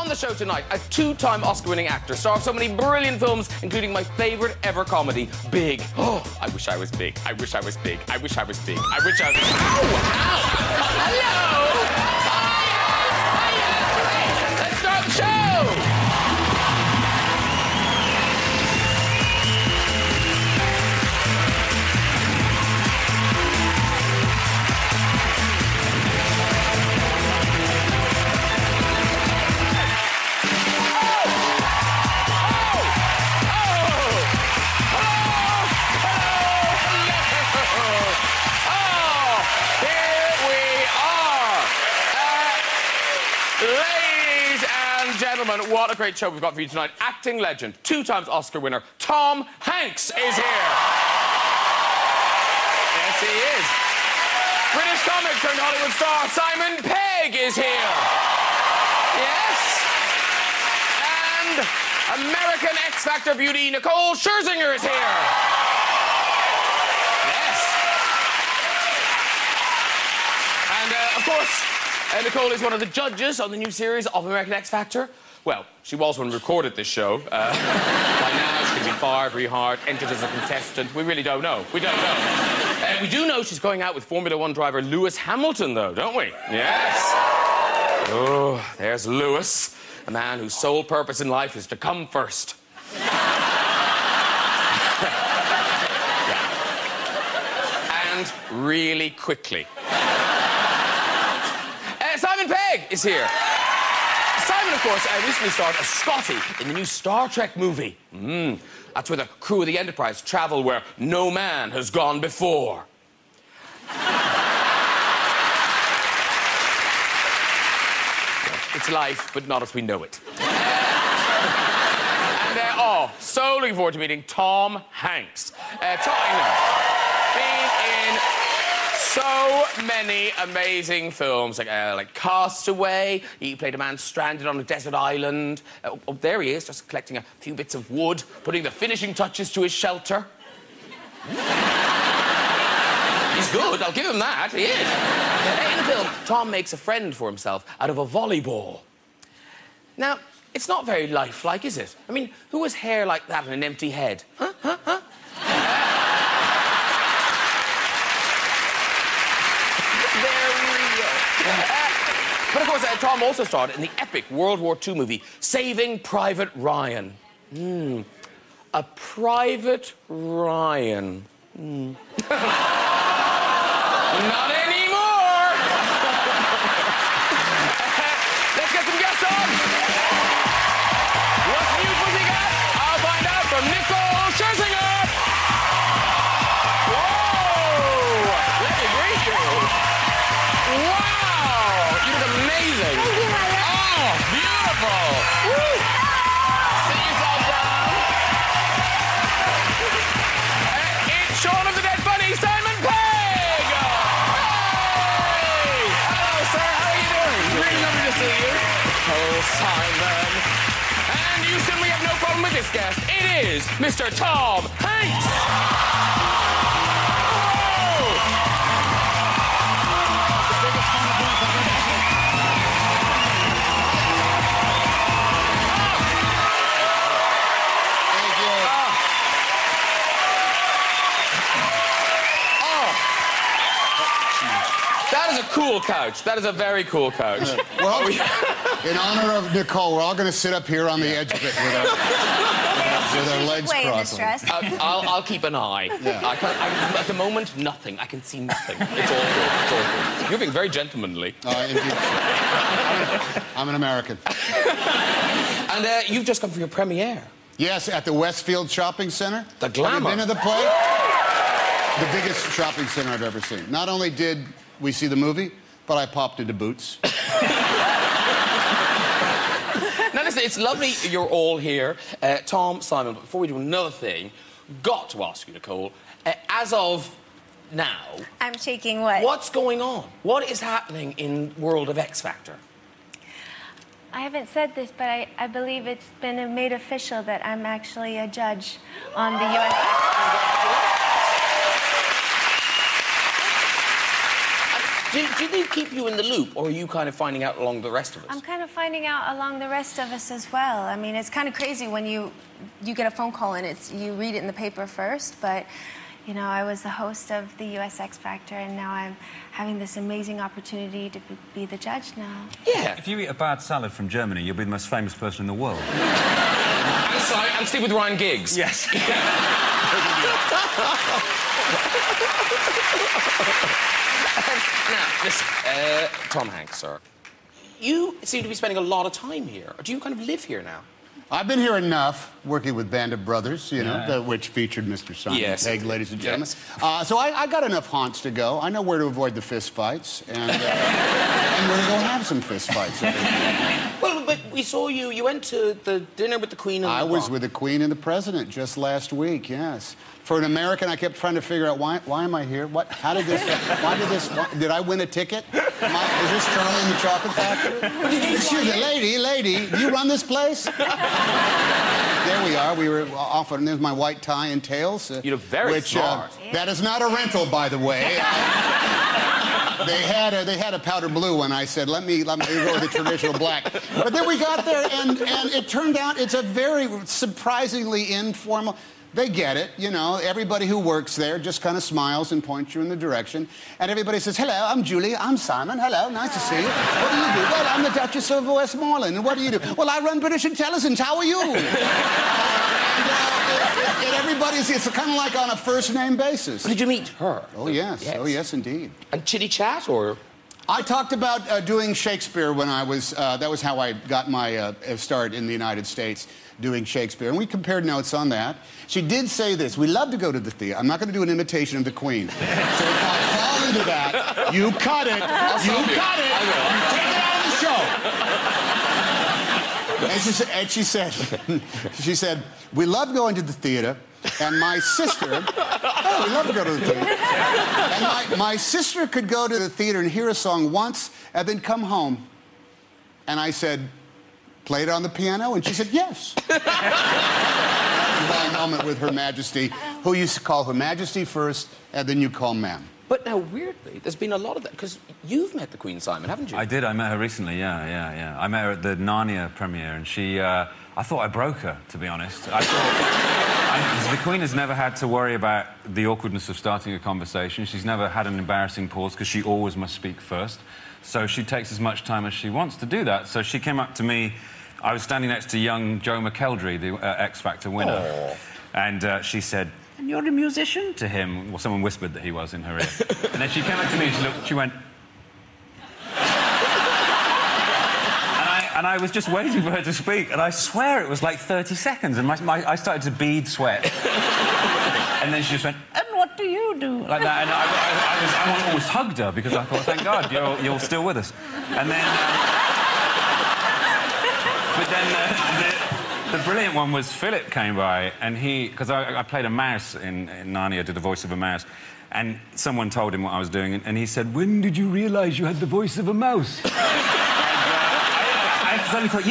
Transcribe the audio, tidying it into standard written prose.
On the show tonight, a two-time Oscar-winning actor, star of so many brilliant films, including my favourite ever comedy, Big. Oh, I wish I was big. I wish I was big. I wish I was big. I wish I was... Ow! Ow! Hello! Hiya! Let's start the show! Ladies and gentlemen, what a great show we've got for you tonight. Acting legend, two times Oscar winner, Tom Hanks is here. Yes, he is. British comic turned Hollywood star Simon Pegg is here. Yes. And American X Factor beauty Nicole Scherzinger is here. Yes. And, of course, Nicole is one of the judges on the new series of American X Factor. Well, she was when we recorded this show. By now, she could be fired, rehired, entered as a contestant. We really don't know. We don't know. We do know she's going out with Formula One driver Lewis Hamilton, though, don't we? Yes. Oh, there's Lewis, a man whose sole purpose in life is to come first. Yeah. And really quickly. Simon Pegg is here. Simon, of course, recently starred as Scotty in the new Star Trek movie. That's where the crew of the Enterprise travel where no man has gone before. It's life, but not as we know it. So looking forward to meeting Tom Hanks. Been in so many amazing films, like Castaway. He played a man stranded on a desert island. Oh, there he is, just collecting a few bits of wood, putting the finishing touches to his shelter. He's good, I'll give him that, he is. In the film, Tom makes a friend for himself out of a volleyball. Now, it's not very lifelike, is it? I mean, who has hair like that and an empty head? Huh? But, of course, Tom also starred in the epic World War II movie, Saving Private Ryan. A Private Ryan. Not anymore! Let's get some guests on! What's new, pussycat? I'll find out from Nicole Scherzinger! Whoa! Let me greet you! Wow! You look amazing! Thank you, my love. Oh, beautiful! Woo! Sit yourself down. It's Shaun of the Dead Bunny, Simon Pegg! Hey! Hello, sir. How are you doing? Really lovely to see you. Oh, Simon. And Houston, we have no problem with this guest. It is Mr. Tom Hanks! That is a cool couch. That is a very cool couch. Well, in honor of Nicole, we're all going to sit up here on the edge of it with our legs crossed. I'll keep an eye. Yeah. At the moment, nothing. I can see nothing. It's all good. It's all good. You're being very gentlemanly. Indeed. I'm an American. And you've just come for your premiere. Yes, at the Westfield Shopping Center. The glamour. Have you been to the play? The biggest shopping center I've ever seen. Not only did we see the movie, but I popped into Boots. Now, listen, it's lovely you're all here. Tom, Simon, but before we do another thing, got to ask you, Nicole, as of now... I'm shaking what? What's going on? What is happening in World of X Factor? I haven't said this, but I believe it's been made official that I'm actually a judge on the U.S. Do they keep you in the loop, or are you kind of finding out along the rest of us? I'm kind of finding out along the rest of us as well. I mean, it's kind of crazy when you get a phone call and you read it in the paper first, but, you know, I was the host of the US X Factor, and now I'm having this amazing opportunity to be the judge now. Yeah. If you eat a bad salad from Germany, you'll be the most famous person in the world. I'm Steve with Ryan Giggs. Yes. Now, listen, Tom Hanks, sir. You seem to be spending a lot of time here. Do you kind of live here now? I've been here enough, working with Band of Brothers, you know, which featured Mr. Simon Pegg, ladies and gentlemen. Yes. So I got enough haunts to go. I know where to avoid the fist fights, and where to go have some fist fights. Well, but we saw you went to the dinner with the Queen and I was with the Queen and the President just last week, yes. For an American, I kept trying to figure out, why am I here? Did I win a ticket? Is this Charlie in the Chocolate Factory? Excuse me, lady, do you run this place? There we are. We were off, and there's my white tie and tails. You look very smart. That is not a rental, by the way. They had a powder blue one. I said, let me go with the traditional black. But then we got there, and it turned out it's a very surprisingly informal. They get it, you know. Everybody who works there just kind of smiles and points you in the direction. And everybody says, hello, I'm Julie, I'm Simon, hello, nice to see you. What do you do? Well, I'm the Duchess of Westmoreland. And what do you do? Well, I run British Intelligence. How are you? And everybody's, it's kind of like on a first-name basis. Did you meet her? Oh, yes. Oh, yes, indeed. And chitty-chat, or...? I talked about doing Shakespeare when I was, that was how I got my start in the United States, doing Shakespeare. And we compared notes on that. She did say this, we love to go to the theater. I'm not going to do an imitation of the Queen. So if I fall into that, you cut it. You cut it. Take it out of the show. And she said, we love going to the theater. And my sister, oh, we love to go to the theater. And my sister could go to the theater and hear a song once and then come home. And I said, play it on the piano? And she said, yes. My moment with Her Majesty, who used to call Her Majesty first, and then you call ma'am. But now, weirdly, there's been a lot of that, because you've met the Queen, Simon, haven't you? I did. I met her recently, yeah. I met her at the Narnia premiere, and she... I thought I broke her, to be honest. I thought... the Queen has never had to worry about the awkwardness of starting a conversation. She's never had an embarrassing pause, because she always must speak first. So she takes as much time as she wants to do that. So she came up to me... I was standing next to young Joe McElderry, the X Factor winner. Aww. And she said, and you're a musician? To him. Well, someone whispered that he was in her ear. And then she came up to me and she went... And I was just waiting for her to speak, and I swear it was like 30 seconds, and I started to bead sweat. And then she just went, and what do you do? Like that, and I almost hugged her, because I thought, thank God, you're still with us. And then... but then the brilliant one was Philip came by, and because I played a mouse in Narnia, did the voice of a mouse, and someone told him what I was doing, and he said, when did you realise you had the voice of a mouse? I suddenly thought,